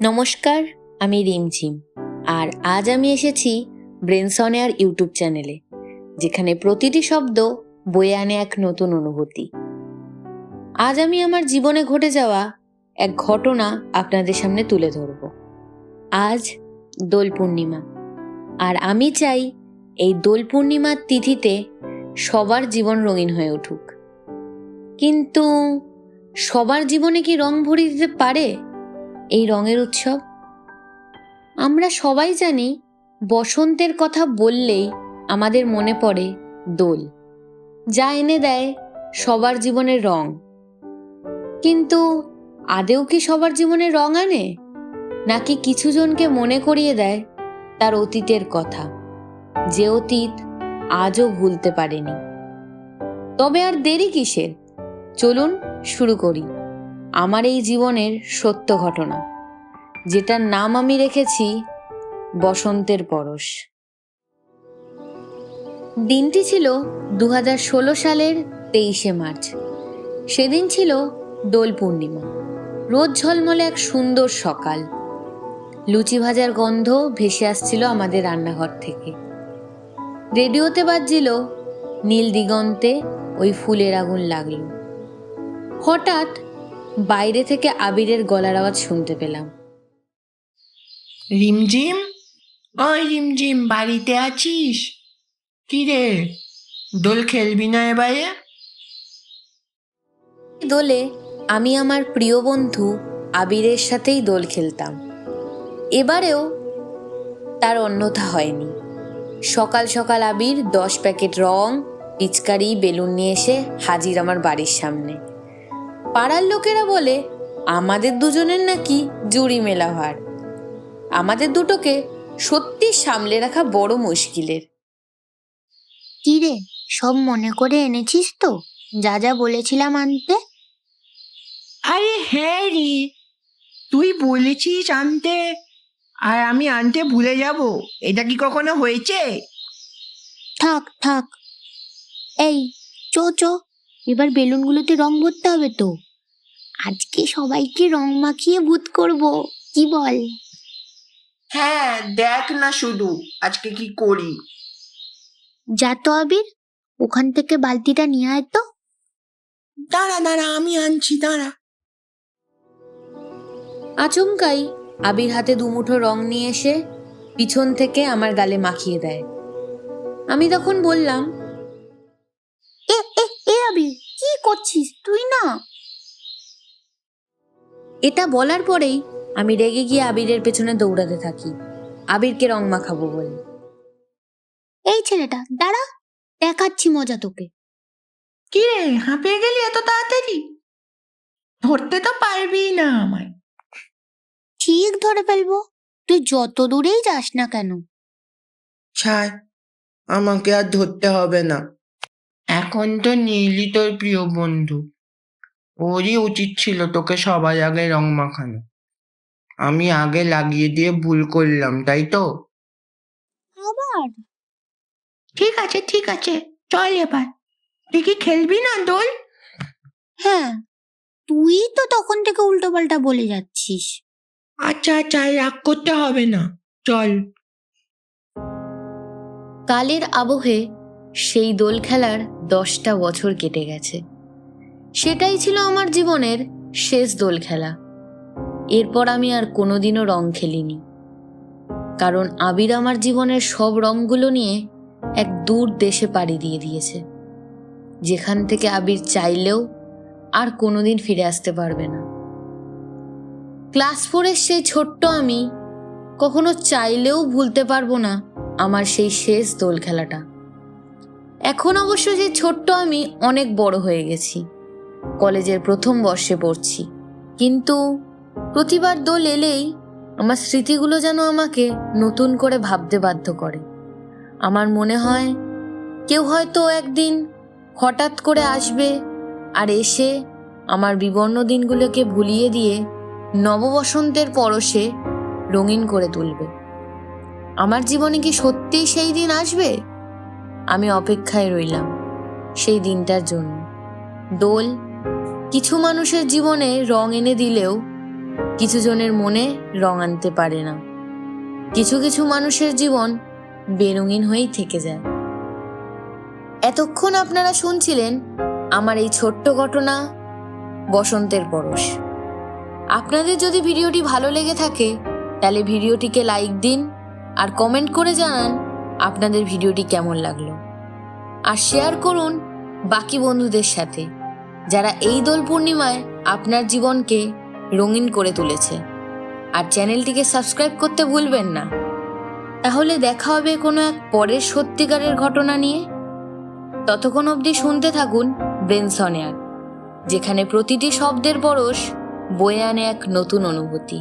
নমস্কার, আমি রিমঝিম। আর আজ আমি এসেছি ব্রেনস অন এয়ার ইউটিউব চ্যানেলে, যেখানে প্রতিটি শব্দ বয়ে আনে এক নতুন অনুভূতি। আজ আমি আমার জীবনে ঘটে যাওয়া এক ঘটনা আপনাদের সামনে তুলে ধরব। আজ দোল পূর্ণিমা, আর আমি চাই এই দোল পূর্ণিমার তিথিতে সবার জীবন রঙিন হয়ে উঠুক। কিন্তু সবার জীবনে কি রং ভরিয়ে দিতে পারে এই রঙের উৎসব? আমরা সবাই জানি, বসন্তের কথা বললেই আমাদের মনে পড়ে দোল, যা এনে দেয় সবার জীবনের রং। কিন্তু আদেও কি সবার জীবনে রং আনে, নাকি কিছু জনকে মনে করিয়ে দেয় তার অতীতের কথা, যে অতীত আজও ভুলতে পারেনি? তবে আর দেরি কিসের, চলুন শুরু করি আমার এই জীবনের সত্য ঘটনা, যেটার নাম আমি রেখেছি বসন্তের পরশ। দিনটি ছিল 2016 সালের 23শে মার্চ। সেদিন ছিল দোল পূর্ণিমা। রোদ ঝলমলে এক সুন্দর সকাল। লুচি ভাজার গন্ধ ভেসে আসছিল আমাদের রান্নাঘর থেকে। রেডিওতে বাজছিল নীল দিগন্তে ওই ফুলের আগুন লাগলো। হঠাৎ বাইরে থেকে আবিরের গলার আওয়াজ শুনতে পেলাম। রিমঝিম, ওই রিমঝিম, বাড়িতে আছিস? কি রে, দোল খেলবি না এবারে? দোলে আমি আমার প্রিয় বন্ধু আবিরের সাথেই দোল খেলতাম। এবারেও তার অন্যথা হয়নি। সকাল সকাল আবির 10 প্যাকেট রং, পিচকারি, বেলুন নিয়ে এসে হাজির আমার বাড়ির সামনে। পাড়ার লোকেরা বলে আমাদের দুজনের নাকি জুড়ি মেলা ভার। আমাদের দুটোকে সত্যি সামলে রাখা বড় মুশকিলের। কি রে, সব মনে করে এনেছিস তো, যা যা বলেছিলাম আনতে? আরে হ্যাঁ রে, তুই বলেছিস আনতে, আর আমি আনতে ভুলে যাব? এটা কি কখনো হয়েছে? থাক থাক, এই চ চ, এবার বেলুনগুলোতে রং ভরতে হবে তো। আজকে সবাইকে রং মাখিয়ে ভূত করব, কি বল? হ্যাঁ, দেখ না শুধু আজকে কি করি। যা তো আবির, ওখান থেকে বালতিটা নিয়ে আয় তো। দাঁড়া দাঁড়া, আমি আনছি, দাঁড়া। আচমকাই আবির হাতে দুমুঠো রং নিয়ে এসে পিছন থেকে আমার গালে মাখিয়ে দেয়। আমি তখন বললাম, এ এ এ আবির, কি করছিস তুই? না, এটা বলার পরেই আমি রেগে গিয়ে আবিরের পেছনে দৌড়াতে থাকি, আবিরকে রং মাখাবো বলে। এই ছেলেটা দাঁড়া, দেখাচ্ছি মজা তোকে। কি রে, হাঁপিয়ে গেলি এত তাড়াতাড়ি? ধরতে তো পারবি না আমায়। ঠিক ধরে ফেলবো, তুই যত দূরেই যাস না কেন। ছাড়, আমাকে আর ধরতে হবে না। এখন তো নীলই তোর প্রিয় বন্ধু, ওরই উচিত ছিল তোকে সবার আগে রং মাখানো। আমি আগে লাগিয়ে দিয়ে ভুল করলাম, তাই তো? আবার ঠিক আছে ঠিক আছে, চল এবার। তুই কি খেলবি না দোল? হ্যাঁ, তুই তো তখন থেকে উল্টো পাল্টা বলে যাচ্ছিস। আচ্ছা আচ্ছা, রাগ করতে হবে না, চল। কালের আবহে সেই দোল খেলার 10টা বছর কেটে গেছে। সেটাই ছিল আমার জীবনের শেষ দোল খেলা। এরপর আমি আর কোনোদিনও রং খেলিনি, কারণ আবির আমার জীবনের সব রঙগুলো নিয়ে এক দূর দেশে পাড়ি দিয়ে দিয়েছে, যেখান থেকে আবির চাইলেও আর কোনোদিন ফিরে আসতে পারবে না। ক্লাস 4-এর সেই ছোট্ট আমি কখনো চাইলেও ভুলতে পারবো না আমার সেই শেষ দোল খেলাটা। এখন অবশ্য সেই ছোট্ট আমি অনেক বড় হয়ে গেছি, কলেজের প্রথম বর্ষে পড়ছি। কিন্তু প্রতিবার দোল এলেই আমার স্মৃতিগুলো যেন আমাকে নতুন করে ভাবতে বাধ্য করে। আমার মনে হয় কেউ হয়তো একদিন হঠাৎ করে আসবে আর এসে আমার বিবর্ণ দিনগুলোকে ভুলিয়ে দিয়ে নববসন্তের পরশে রঙিন করে তুলবে। আমার জীবনে কি সত্যিই সেই দিন আসবে? আমি অপেক্ষায় রইলাম সেই দিনটার জন্য। দোল কিছু মানুষের জীবনে রং এনে দিলেও কিছু জনের মনে রং আনতে পারে না। কিছু কিছু মানুষের জীবন বেরঙিন হয়েই থেকে যায়। এতক্ষণ আপনারা শুনছিলেন আমার এই ছোট্ট ঘটনা, বসন্তের পরশ। আপনাদের যদি ভিডিওটি ভালো লেগে থাকে তাহলে ভিডিওটিকে লাইক দিন আর কমেন্ট করে জানান আপনাদের ভিডিওটি কেমন লাগলো। আর শেয়ার করুন বাকি বন্ধুদের সাথে, যারা এই দোল পূর্ণিমায় আপনার জীবনকে রঙিন করে তুলেছে। আর চ্যানেলটিকে সাবস্ক্রাইব করতে ভুলবেন না। তাহলে দেখা হবে কোনো এক পরের সত্যিকারের ঘটনা নিয়ে। ততক্ষণ অবধি শুনতে থাকুন ব্রেনস অন এয়ার, যেখানে প্রতিটি শব্দের পরশ বয়ে আনে এক নতুন অনুভূতি।